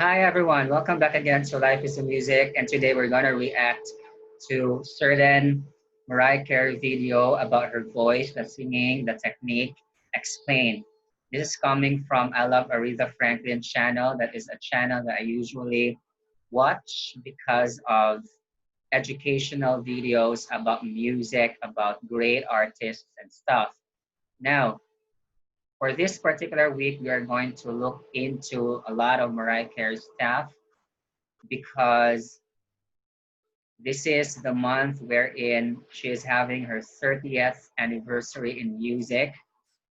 Hi everyone, welcome back again to Life is the Music, and today we're gonna react to certain Mariah Carey video about her voice, the singing, the technique, explained. This is coming from I Love Aretha Franklin channel. That is a channel that I usually watch because of educational videos about music, about great artists and stuff. Now, for this particular week, we are going to look into a lot of Mariah Carey stuff because this is the month wherein she is having her 30th anniversary in music.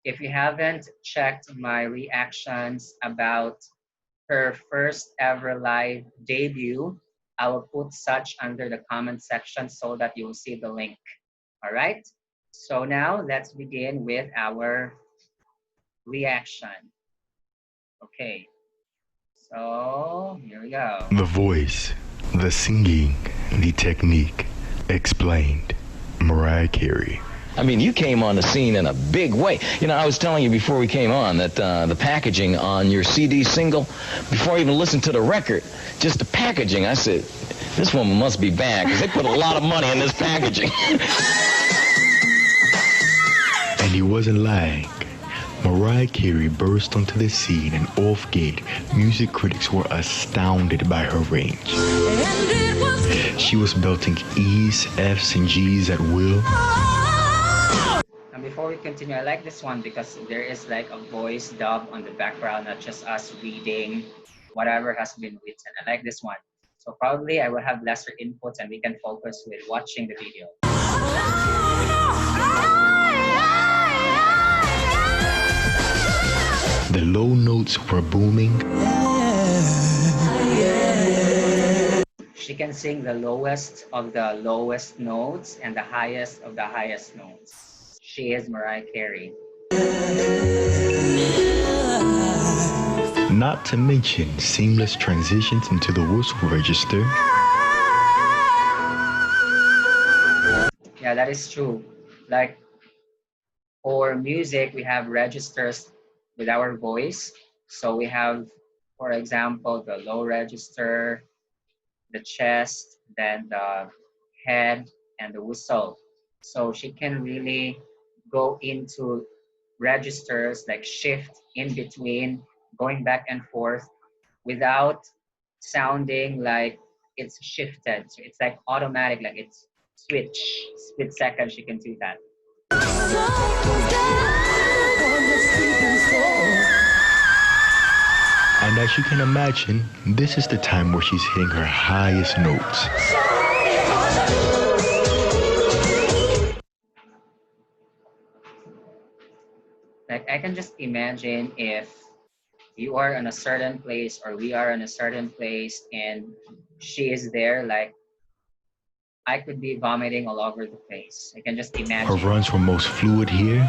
If you haven't checked my reactions about her first ever live debut, I will put such under the comment section so that you'll see the link. All right? So now let's begin with our reaction. Okay, so here we go. The voice, the singing, the technique, explained. Mariah Carey. I mean, you came on the scene in a big way. You know, I was telling you before we came on that the packaging on your CD single, before I even listened to the record, just the packaging, I said, this woman must be bad because they put a lot of money in this packaging. And he wasn't lying. Mariah Carey burst onto the scene, and off gate, music critics were astounded by her range. She was belting E's, F's, and G's at will. And before we continue, I like this one because there is like a voice dub on the background, not just us reading whatever has been written. I like this one. So probably I will have lesser inputs and we can focus with watching the video. The low notes were booming. She can sing the lowest of the lowest notes and the highest of the highest notes. She is Mariah Carey. Not to mention seamless transitions into the whistle register. Yeah, that is true. Like for music, we have registers with our voice. So we have, for example, the low register, the chest, then the head, and the whistle. So she can really go into registers, like shift in between, going back and forth without sounding like it's shifted. So it's like automatic, like it's split second, she can do that. And as you can imagine, this is the time where she's hitting her highest notes. Like I can just imagine if you are in a certain place or we are in a certain place and she is there, like I could be vomiting all over the place. I can just imagine. Her runs were most fluid here.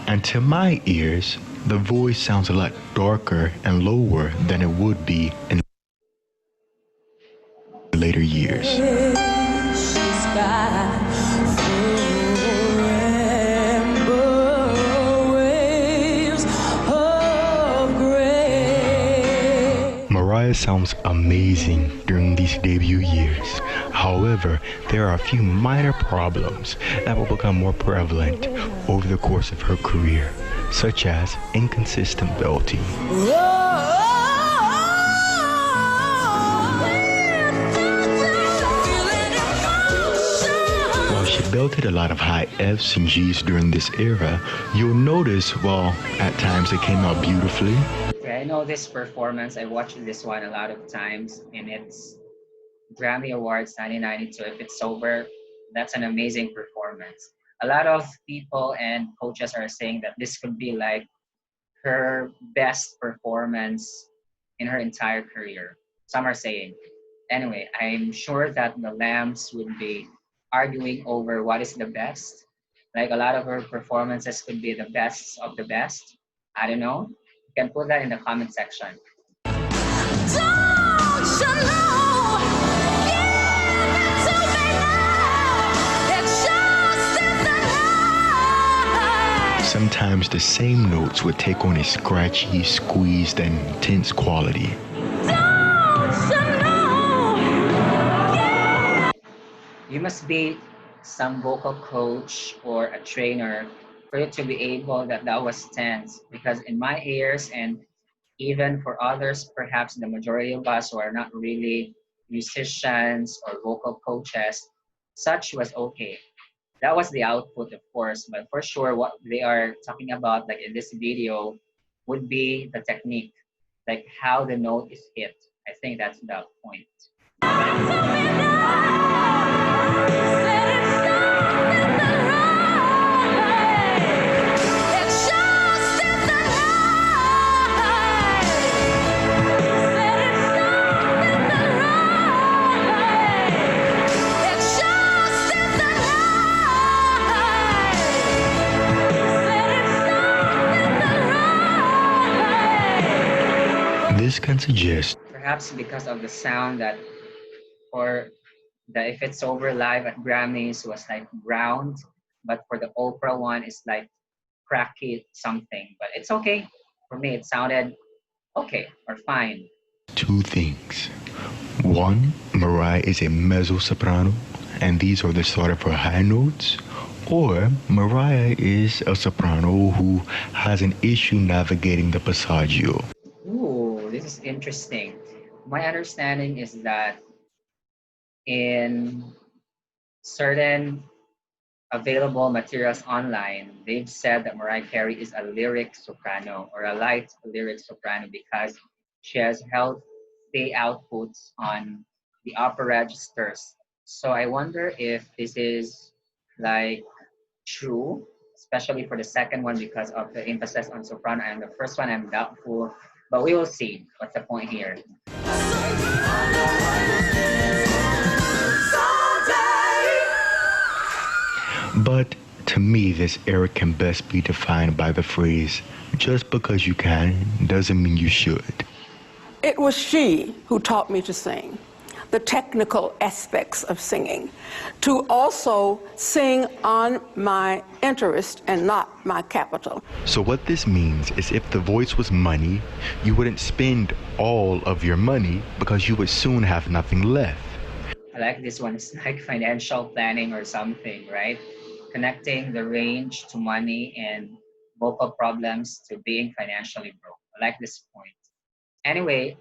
And to my ears, the voice sounds a lot darker and lower than it would be in later years. Mariah sounds amazing during these debut years. However, there are a few minor problems that will become more prevalent over the course of her career, such as inconsistent belting. While she belted a lot of high F's and G's during this era, you'll notice, well, at times it came out beautifully. I know this performance. I watched this one a lot of times, and it's Grammy Awards 1992. If it's sober, that's an amazing performance. A lot of people and coaches are saying that this could be like her best performance in her entire career. Some are saying. Anyway, I'm sure that the Lambs would be arguing over what is the best. Like a lot of her performances could be the best of the best. I don't know. You can put that in the comment section. Sometimes the same notes would take on a scratchy, squeezed, and tense quality. You must be some vocal coach or a trainer for you to be able that was tense, because in my ears and even for others, perhaps the majority of us who are not really musicians or vocal coaches, such was okay. That was the output, of course, but for sure what they are talking about, like in this video, would be the technique, like how the note is hit. I think that's the point. This can suggest Perhaps because of the sound that, or the if it's over live at Grammys was like round, but for the Oprah one it's like cracky something. But it's okay. For me, it sounded okay or fine. two things. One, Mariah is a mezzo-soprano, and these are the start of her high notes. Or Mariah is a soprano who has an issue navigating the passaggio. Ooh, this is interesting. My understanding is that in certain available materials online, they've said that Mariah Carey is a lyric soprano or a light lyric soprano because she has healthy outputs on the upper registers. So I wonder if this is like true, especially for the second one because of the emphasis on soprano, and the first one I'm doubtful, but we will see. What's the point here? But to me, this era can best be defined by the phrase, just because you can doesn't mean you should. It was she who taught me to sing, the technical aspects of singing, to also sing on my interest and not my capital. So what this means is if the voice was money, you wouldn't spend all of your money because you would soon have nothing left. I like this one. It's like financial planning or something, right? Connecting the range to money and vocal problems to being financially broke. I like this point. Anyway,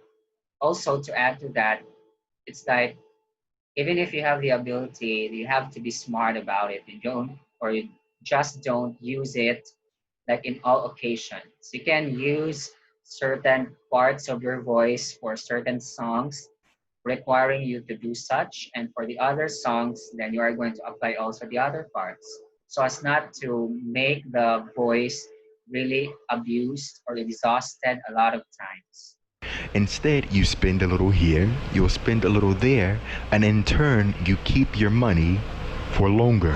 also to add to that, it's like even if you have the ability, you have to be smart about it. You don't, or you just don't use it like in all occasions. You can use certain parts of your voice for certain songs requiring you to do such, and for the other songs then you are going to apply also the other parts so as not to make the voice really abused or exhausted a lot of times. Instead, you spend a little here, you'll spend a little there, and in turn, you keep your money for longer.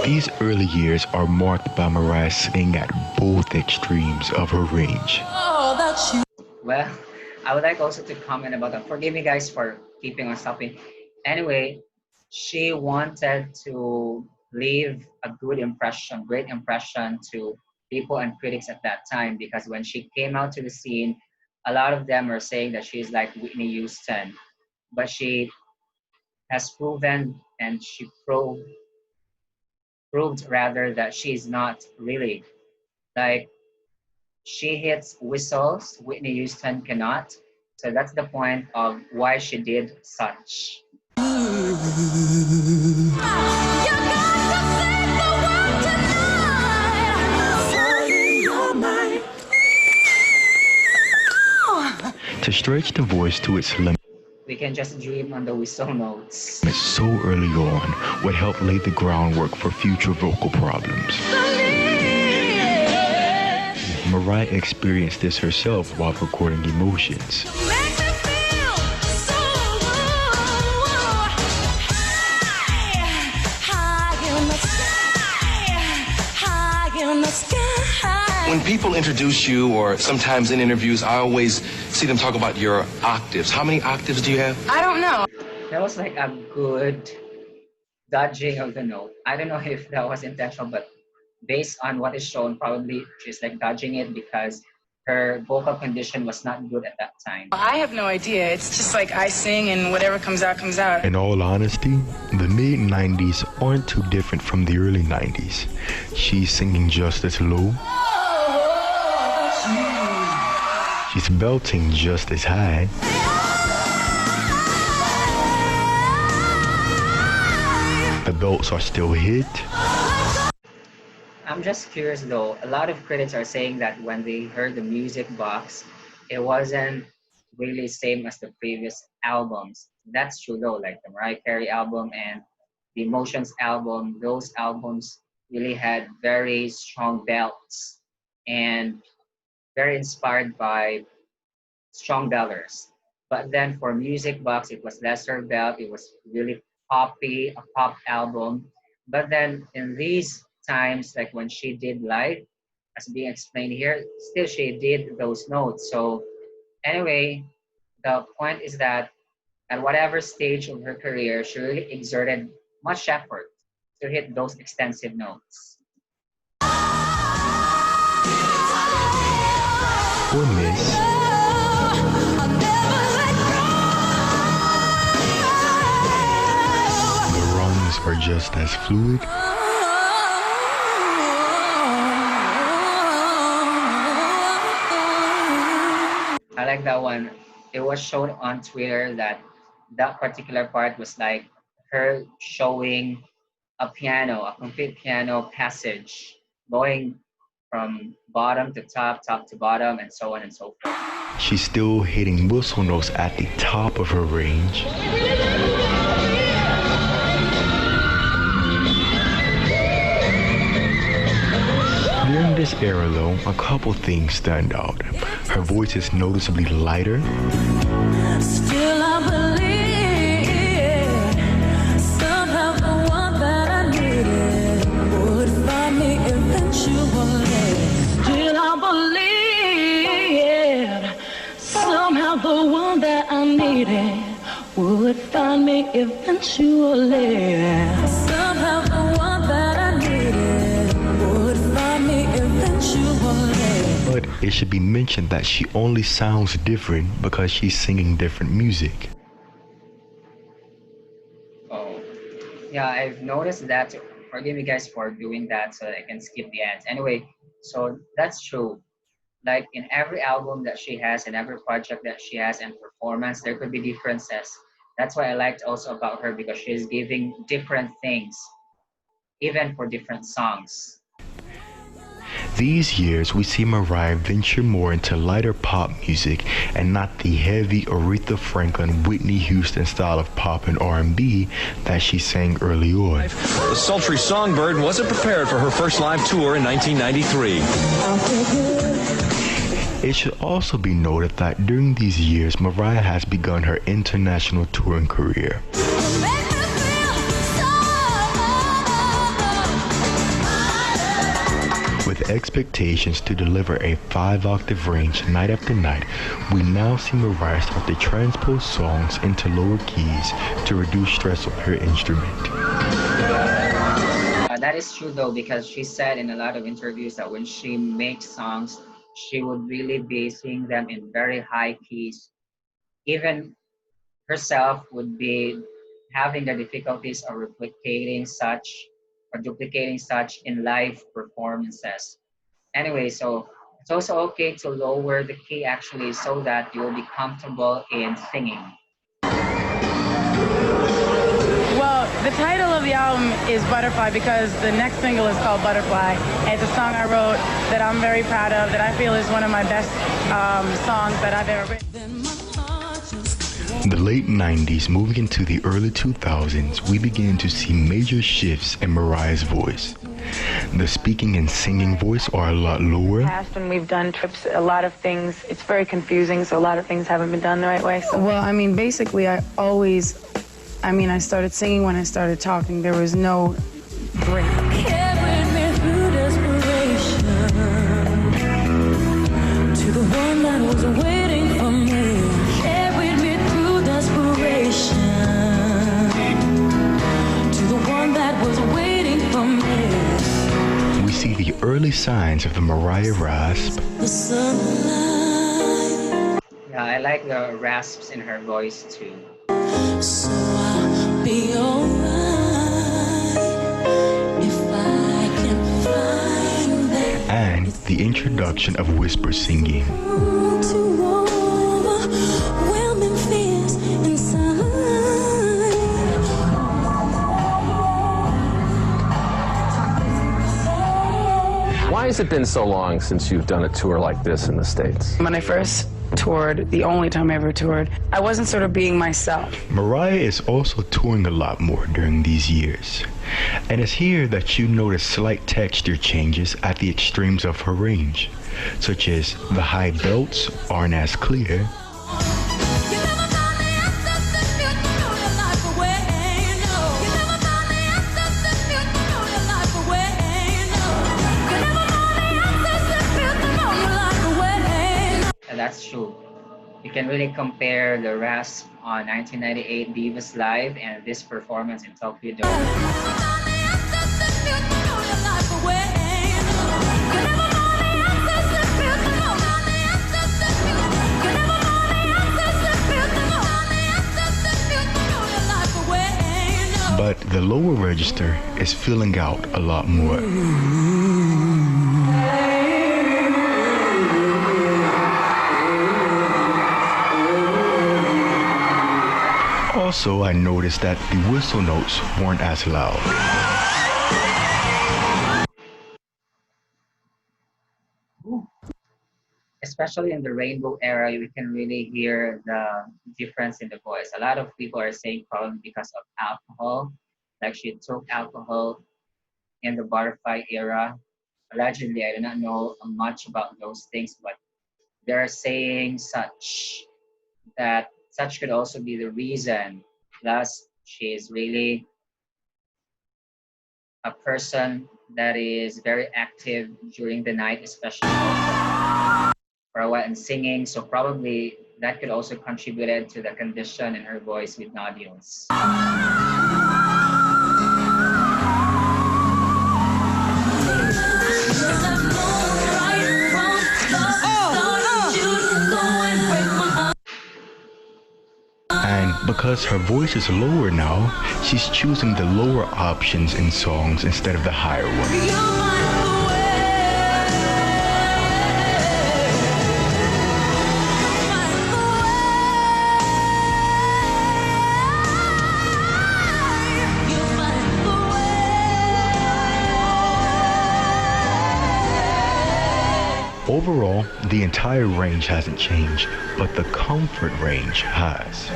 These early years are marked by Mariah singing at both extremes of her range. Well, I would like also to comment about that. Forgive me guys for keeping on stopping. Anyway, she wanted to leave a good impression, great impression to people and critics at that time, because when she came out to the scene, a lot of them are saying that she's like Whitney Houston, but she has proven and she proved rather that she's not really. Like she hits whistles, Whitney Houston cannot. So that's the point of why she did such. To stretch the voice to its limit We can just dream on the whistle notes. so early on would help lay the groundwork for future vocal problems. Mariah experienced this herself while recording Emotions. When people introduce you, or sometimes in interviews, I always see them talk about your octaves. How many octaves do you have? I don't know. That was like a good dodging of the note. I don't know if that was intentional, but based on what is shown, probably she's like dodging it because her vocal condition was not good at that time. I have no idea. It's just like I sing and whatever comes out, comes out. In all honesty, the mid-90s aren't too different from the early 90s. She's singing just as low. She's belting just as high. The belts are still hit. I'm just curious though, a lot of critics are saying that when they heard the music box, it wasn't really same as the previous albums. That's true though, like the Mariah Carey album and the Emotions album, those albums really had very strong belts and very inspired by strong bellers. But then for Music Box, it was lesser belt. It was really poppy, a pop album. But then in these times, like when she did live, as being explained here, still she did those notes. So anyway, the point is that at whatever stage of her career, she really exerted much effort to hit those extensive notes. Or miss. The runs are just as fluid. I like that one. It was shown on Twitter that that particular part was like her showing a piano, a complete piano passage, going from bottom to top, top to bottom, and so on and so forth. She's still hitting whistle notes at the top of her range. During this era though, a couple things stand out. Her voice is noticeably lighter. Still I believe somehow the one that I needed would find me eventually. Still I believe somehow the one that I needed would find me eventually. Somehow the one that I needed would find me eventually. But it should be mentioned that she only sounds different because she's singing different music. Oh, yeah, I've noticed that. Forgive me guys for doing that so that I can skip the ads. Anyway, so that's true. Like in every album that she has, in every project that she has and performance, there could be differences. That's why I liked also about her because she's giving different things, even for different songs. These years, we see Mariah venture more into lighter pop music and not the heavy Aretha Franklin, Whitney Houston style of pop and R&B that she sang early on. The sultry songbird wasn't prepared for her first live tour in 1993. It should also be noted that during these years, Mariah has begun her international touring career. With expectations to deliver a 5-octave range night after night, we now see Mariah start to transpose songs into lower keys to reduce stress on her instrument. That is true though, because she said in a lot of interviews that when she makes songs, she would really be singing them in very high keys. Even herself would be having the difficulties of replicating such or duplicating such in live performances. Anyway, so it's also okay to lower the key actually so that you will be comfortable in singing. Well, the title of the album is Butterfly because the next single is called Butterfly. And it's a song I wrote that I'm very proud of, that I feel is one of my best songs that I've ever written. The late 90s moving into the early 2000s, we began to see major shifts in Mariah's voice. The speaking and singing voice are a lot lower. When we've done trips, a lot of things, it's very confusing, so a lot of things haven't been done the right way. So. Well, I mean, basically, I started singing when I started talking. There was no break. Carried me through desperation to the one that was waiting for me. Carried me through desperation signs of the Mariah rasp. Yeah, I like the rasps in her voice too. So I'll be alright if I can find that. And the introduction of whisper singing. Overwhelming fears inside. Why has it been so long since you've done a tour like this in the States? When I first toured, the only time I ever toured, I wasn't sort of being myself. Mariah is also touring a lot more during these years. And it's here that you notice slight texture changes at the extremes of her range, such as the high belts aren't as clear, And that's true. You can really compare the rasp on 1998 Divas Live and this performance in Tokyo Dome. but the lower register is filling out a lot more. Also, I noticed that the whistle notes weren't as loud. Especially in the rainbow era, you can really hear the difference in the voice. A lot of people are saying probably because of alcohol, like she took alcohol in the butterfly era. Allegedly, I do not know much about those things, but they're saying such could also be the reason. Plus, she is really a person that is very active during the night, especially for a while and singing. So probably that could also contributed to the condition in her voice with nodules. And because her voice is lower now, she's choosing the lower options in songs instead of the higher ones. Overall, the entire range hasn't changed, but the comfort range has.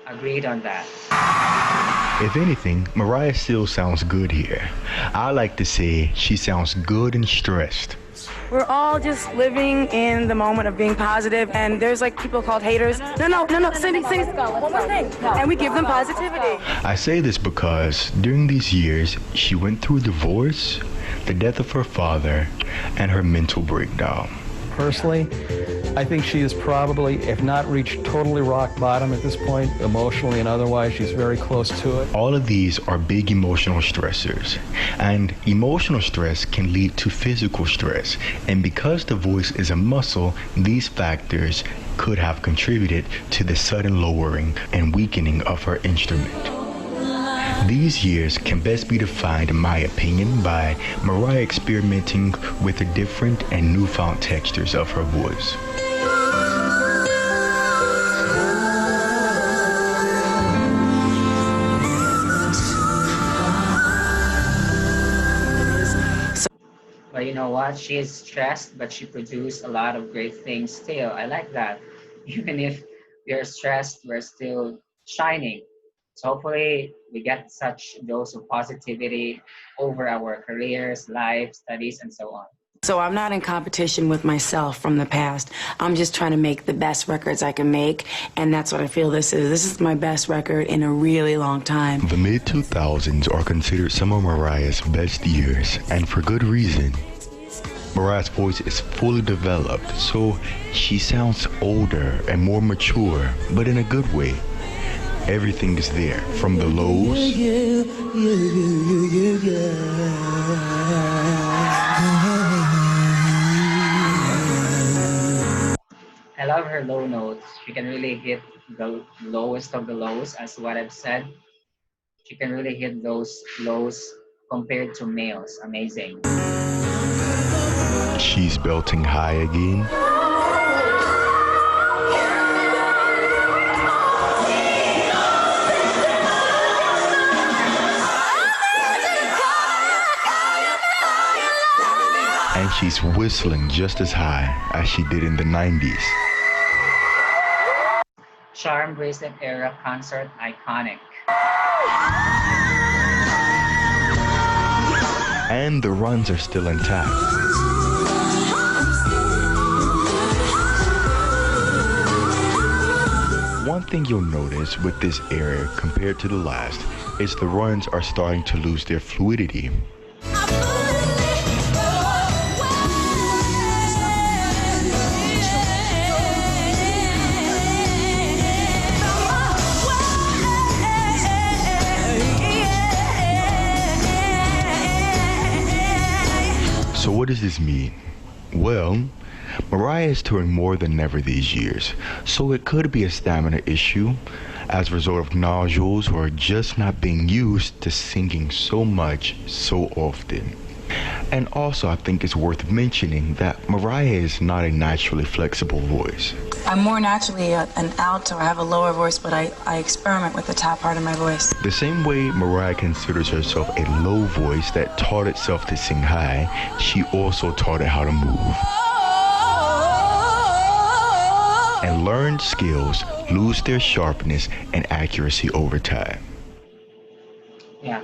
Agreed on that. If anything, Mariah still sounds good here. I like to say she sounds good and stressed. We're all just living in the moment of being positive, and there's like people called haters. No, sing, one more thing. And we give them positivity. I say this because during these years, she went through divorce, the death of her father, and her mental breakdown. Personally, I think she is probably, if not reached totally rock bottom at this point, emotionally and otherwise, she's very close to it. All of these are big emotional stressors, and emotional stress can lead to physical stress. And because the voice is a muscle, these factors could have contributed to the sudden lowering and weakening of her instrument. These years can best be defined, in my opinion, by Mariah experimenting with the different and newfound textures of her voice. But you know what? She is stressed, but she produced a lot of great things still. I like that. Even if we're stressed, we're still shining. So hopefully we get such dose of positivity over our careers, life, studies, and so on. So I'm not in competition with myself from the past. I'm just trying to make the best records I can make, and that's what I feel this is. This is my best record in a really long time. The mid-2000s are considered some of Mariah's best years, and for good reason. Mariah's voice is fully developed, so she sounds older and more mature, but in a good way. Everything is there, from the lows I love her low notes. She can really hit the lowest of the lows, as what I've said. She can really hit those lows compared to males. Amazing. she's belting high again. And she's whistling just as high as she did in the 90s. Charm Bracelet era concert iconic. And the runs are still intact. One thing you'll notice with this era compared to the last is the runs are starting to lose their fluidity. So what does this mean? Well, Mariah is touring more than ever these years, so it could be a stamina issue as a result of nodules or just not being used to singing so much so often. And also, I think it's worth mentioning that Mariah is not a naturally flexible voice. I'm more naturally an alto. I have a lower voice, but I experiment with the top part of my voice. The same way Mariah considers herself a low voice that taught itself to sing high, she also taught it how to move. And learned skills lose their sharpness and accuracy over time. Yeah,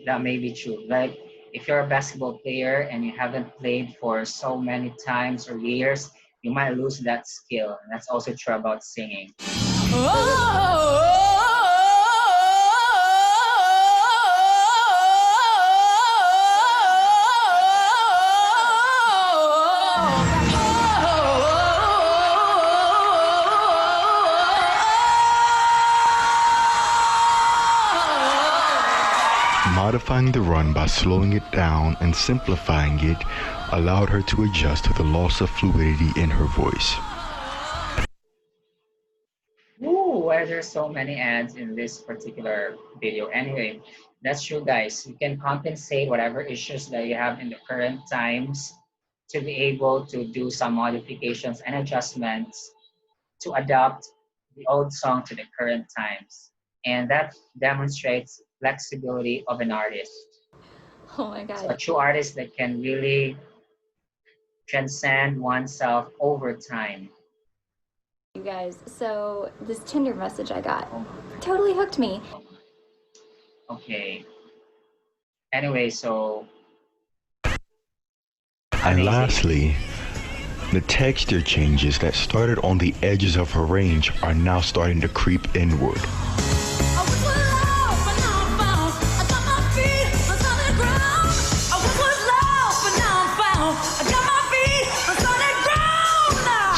that may be true. Like, if you're a basketball player and you haven't played for so many times or years, you might lose that skill. And that's also true about singing. Modifying the run by slowing it down and simplifying it allowed her to adjust to the loss of fluidity in her voice. Ooh, why are there so many ads in this particular video? Anyway, that's true, guys. You can compensate whatever issues that you have in the current times to be able to do some modifications and adjustments to adapt the old song to the current times. And that demonstrates flexibility of an artist. Oh my God. So a true artist that can really transcend oneself over time. You guys, so this Tinder message I got totally hooked me. Okay. Anyway, so... And lastly, the texture changes that started on the edges of her range are now starting to creep inward.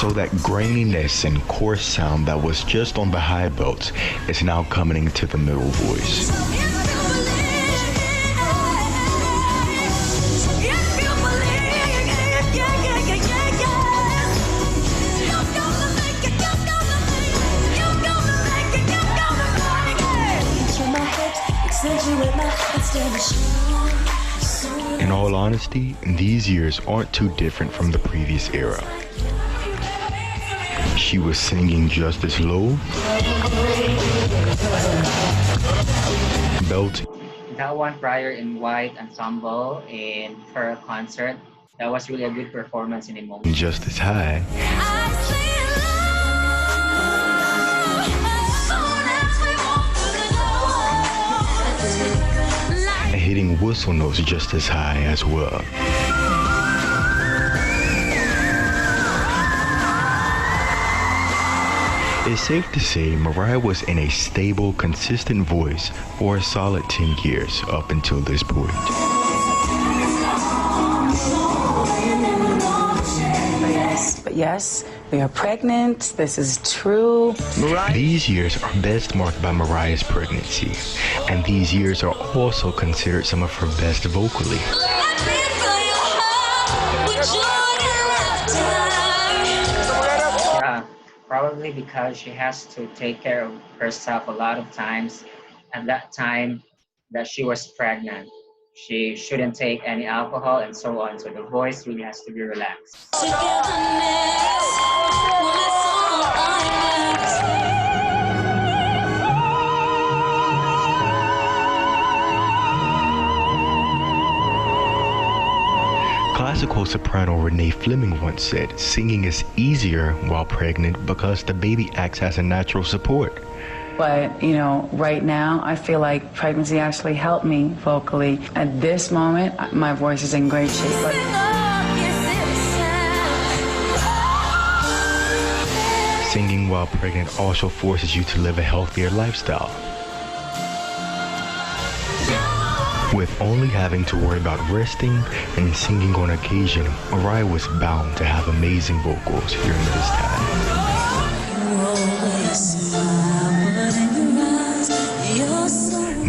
So that graininess and coarse sound that was just on the high belts is now coming into the middle voice. In all honesty, these years aren't too different from the previous era. She was singing just as low, belting. That one prior in white ensemble in her concert, that was really a good performance in Moments. Just as high. And hitting whistle notes just as high as well. It's safe to say Mariah was in a stable, consistent voice for a solid 10 years up until this point. But yes, We are pregnant. This is true. These years are best marked by Mariah's pregnancy, and these years are also considered some of her best vocally. Yeah, probably because she has to take care of herself a lot of times. At that time that she was pregnant, she shouldn't take any alcohol and so on. So the voice really has to be relaxed. Classical soprano Renee Fleming once said, singing is easier while pregnant because the baby acts as a natural support. But, you know, right now, I feel like pregnancy actually helped me vocally. At this moment, my voice is in great shape. But singing while pregnant also forces you to live a healthier lifestyle. With only having to worry about resting and singing on occasion, Mariah was bound to have amazing vocals during this time.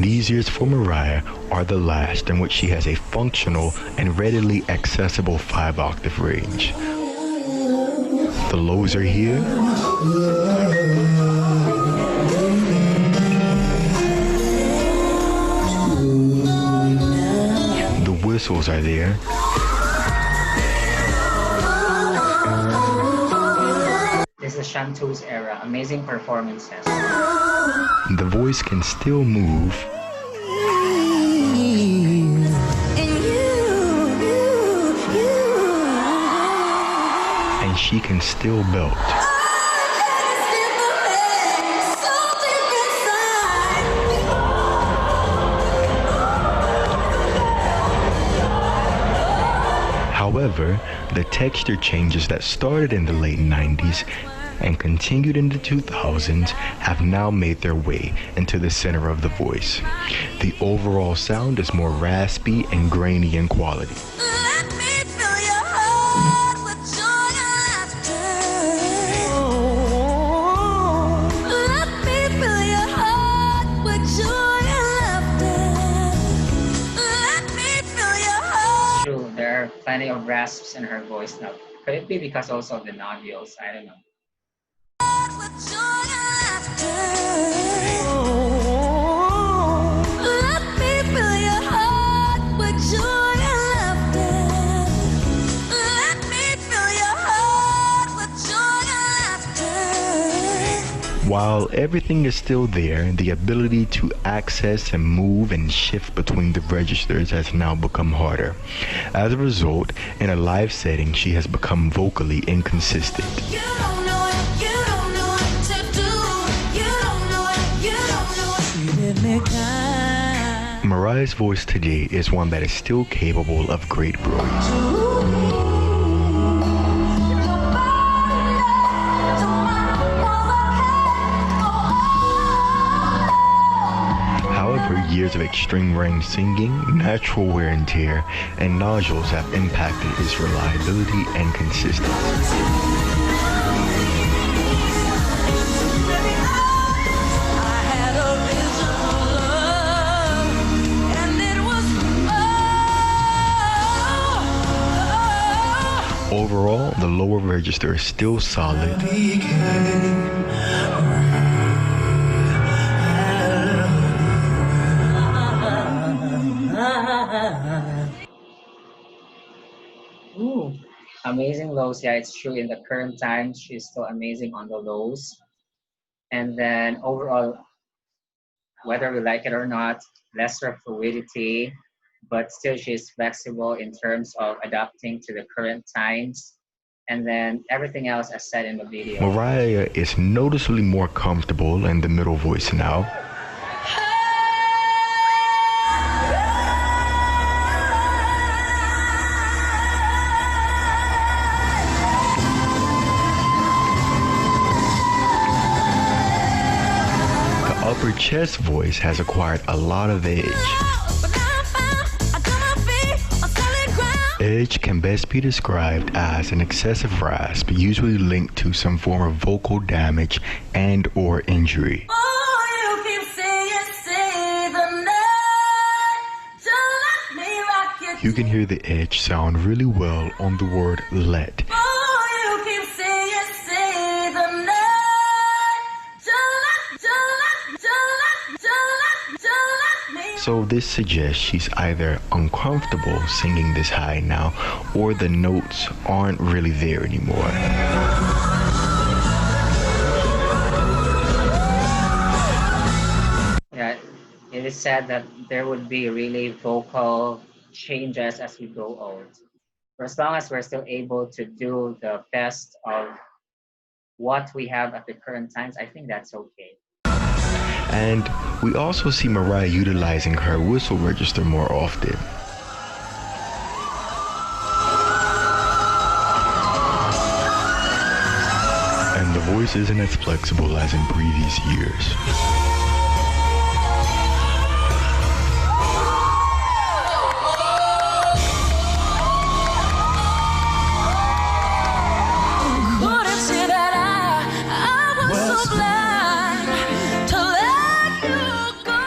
These years for Mariah are the last in which she has a functional and readily accessible 5-octave range. The lows are here. The whistles are there. This is Shantu's era. Amazing performances. The voice can still move. And she can still belt. However, the texture changes that started in the late 90s and continued in the 2000s have now made their way into the center of the voice. The overall sound is more raspy and grainy in quality. True, there are plenty of rasps in her voice now. Could it be because also of the nodules? I don't know. While everything is still there, the ability to access and move and shift between the registers has now become harder. As a result, in a live setting, she has become vocally inconsistent. Mariah's voice today is one that is still capable of great brilliance. Years of extreme range singing, natural wear and tear, and nodules have impacted its reliability and consistency. Overall, the lower register is still solid. Ooh, amazing lows. Yeah, it's true. In the current times, she's still amazing on the lows. And then overall, whether we like it or not, lesser fluidity, but still she's flexible in terms of adapting to the current times. And then everything else as said in the video. Mariah is noticeably more comfortable in the middle voice now. Upper chest voice has acquired a lot of edge. edge can best be described as an excessive rasp, usually linked to some form of vocal damage and or injury. You can hear the edge sound really well on the word let. So this suggests she's either uncomfortable singing this high now, or the notes aren't really there anymore. Yeah, it is said that there would be really vocal changes as we grow old. For as long as we're still able to do the best of what we have at the current times, I think that's okay. And we also see Mariah utilizing her whistle register more often. And the voice isn't as flexible as in previous years.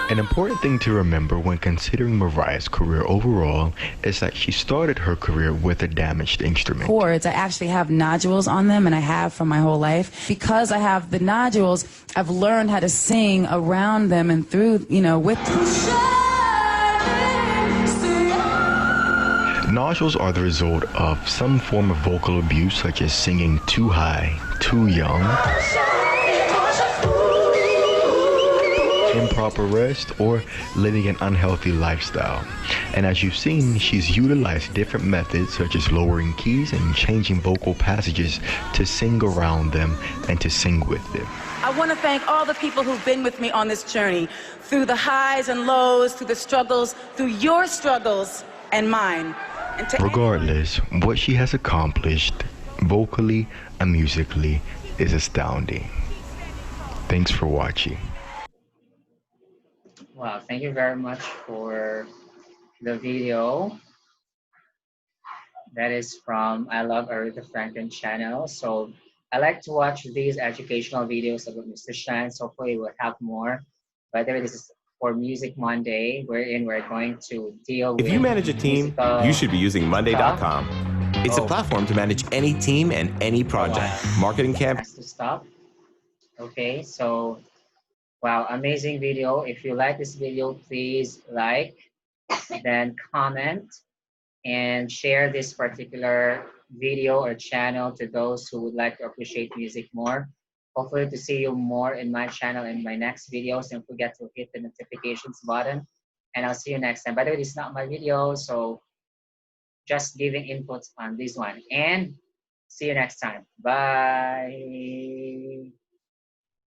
An important thing to remember when considering Mariah's career overall is that she started her career with a damaged instrument. Chords, I actually have nodules on them, and I have for my whole life. Because I have the nodules, I've learned how to sing around them and through, with them. Nodules are the result of some form of vocal abuse, such as singing too high, too young, improper rest, or living an unhealthy lifestyle. And as you've seen, she's utilized different methods such as lowering keys and changing vocal passages to sing around them and to sing with them. I want to thank all the people who've been with me on this journey, through the highs and lows, through the struggles, through your struggles and mine. And regardless, what she has accomplished, vocally and musically, is astounding. Thanks for watching. Wow, thank you very much for the video. That is from IloveArethaFranklin channel. So I like to watch these educational videos about musicians. Hopefully we'll have more. By the way, this is for Music Monday, wherein we're going to deal with. If you manage a team, you should be using Monday.com. It's a platform to manage any team and any project. Marketing campaigns. Has to stop. Okay, so wow, amazing video. If you like this video, please like, then comment, and share this particular video or channel to those who would like to appreciate music more. Hopefully to see you more in my channel in my next videos. Don't forget to hit the notifications button, and I'll see you next time. By the way, this is not my video, so just giving inputs on this one. And see you next time. Bye.